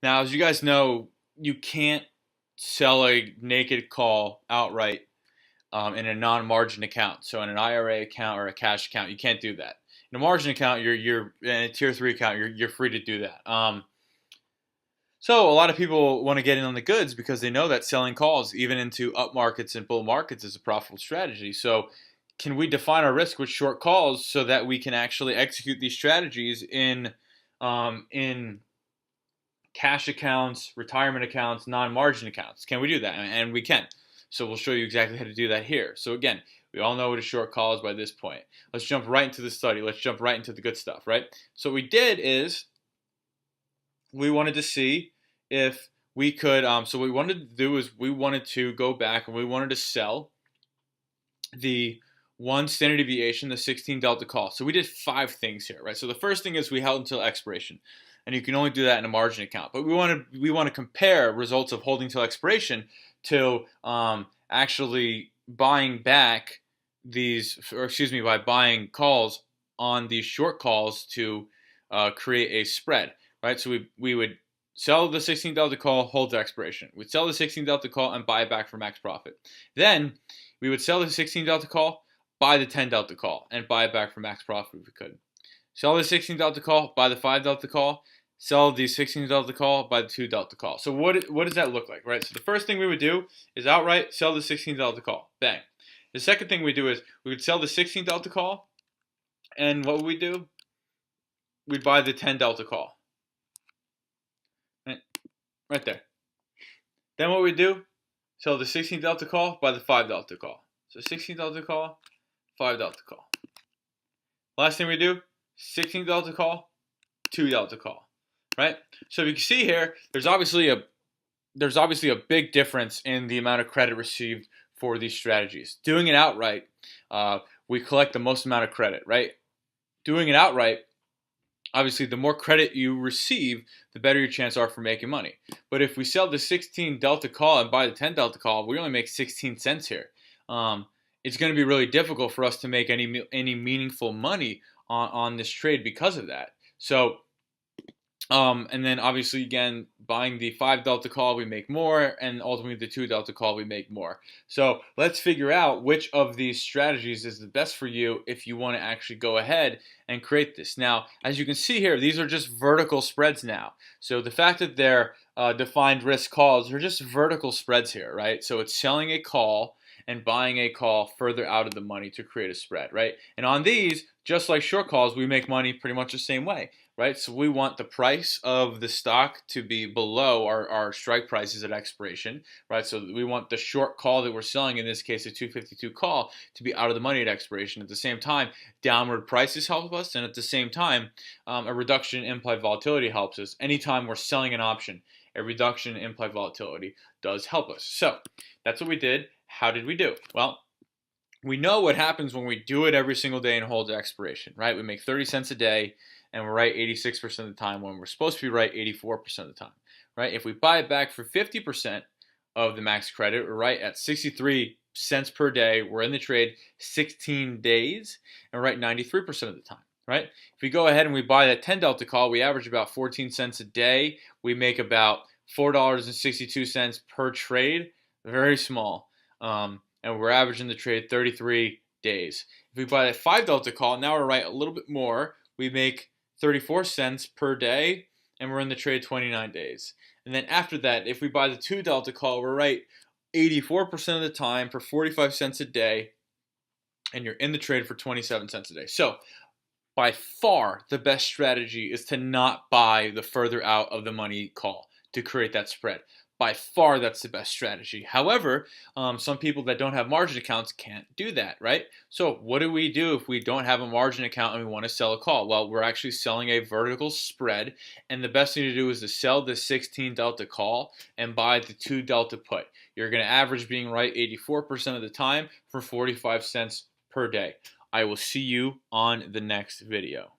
Now, as you guys know, you can't sell a naked call outright in a non-margin account. So in an IRA account or a cash account, you can't do that. In a margin account, you're in a tier 3 account, you're free to do that. So a lot of people want to get in on the goods because they know that selling calls, even into up markets and bull markets, is a profitable strategy. So can we define our risk with short calls so that we can actually execute these strategies in cash accounts, retirement accounts, non-margin accounts? Can we do that? And we can. So we'll show you exactly how to do that here. So again, we all know what a short call is by this point. Let's jump right into the study. Let's jump right into the good stuff, right? So what we did is we wanted to see if we could, so what we wanted to do is we wanted to go back and we wanted to sell the one standard deviation, the 16 delta call. So we did 5 things here, right? So the first thing is we held until expiration, and you can only do that in a margin account. But we want to compare results of holding till expiration to actually buying back these, or excuse me, by buying calls on these short calls to create a spread, right? So we would sell the 16 delta call, hold to expiration. We'd sell the 16 delta call and buy it back for max profit. Then we would sell the 16 delta call, buy the 10 delta call, and buy it back for max profit if we could. Sell the 16 delta call, buy the 5 delta call, sell the 16 delta call, buy the 2 delta call. So what does that look like, right? So the first thing we would do is outright sell the 16 delta call. Bang. The second thing we do is we would sell the 16 delta call, and what would we do? We'd buy the 10 delta call. Right there. Then what we do? Sell the 16 delta call, buy the 5 delta call. So 16 delta call, 5 delta call. Last thing we do, 16 delta call, 2 delta call. Right? So you can see here, there's obviously a big difference in the amount of credit received for these strategies. Doing it outright, we collect the most amount of credit, right? Doing it outright, obviously, the more credit you receive, the better your chances are for making money. But if we sell the 16 delta call and buy the 10 delta call, we only make 16 cents here. It's going to be really difficult for us to make any meaningful money on this trade because of that. So, and then obviously, again, buying the 5 delta call, we make more, and ultimately the 2 delta call, we make more. So let's figure out which of these strategies is the best for you if you want to actually go ahead and create this. Now, as you can see here, these are just vertical spreads now. So the fact that they're defined risk calls are just vertical spreads here, right? So it's selling a call and buying a call further out of the money to create a spread, right? And on these, just like short calls, we make money pretty much the same way, right? So we want the price of the stock to be below our strike prices at expiration, right? So we want the short call that we're selling, in this case a 252 call, to be out of the money at expiration. At the same time, downward prices help us, and at the same time, a reduction in implied volatility helps us. Anytime we're selling an option, a reduction in implied volatility does help us. So that's what we did. How did we do? Well, we know what happens when we do it every single day and hold to expiration, right? We make 30 cents a day, and we're right 86% of the time when we're supposed to be right 84% of the time, right? If we buy it back for 50% of the max credit, we're right at 63 cents per day. We're in the trade 16 days, and we're right 93% of the time, right? If we go ahead and we buy that 10 delta call, we average about 14 cents a day. We make about $4.62 per trade, very small. And we're averaging the trade 33 days. If we buy that 5 delta call, now we're right a little bit more. We make 34 cents per day, and we're in the trade 29 days. And then after that, if we buy the 2 delta call, we're right 84% of the time for 45 cents a day, and you're in the trade for 27 cents a day. So by far, the best strategy is to not buy the further out of the money call to create that spread. By far, that's the best strategy. However, some people that don't have margin accounts can't do that, right? So what do we do if we don't have a margin account and we want to sell a call? Well, we're actually selling a vertical spread, and the best thing to do is to sell the 16 delta call and buy the 2 delta put. You're going to average being right 84% of the time for 45 cents per day. I will see you on the next video.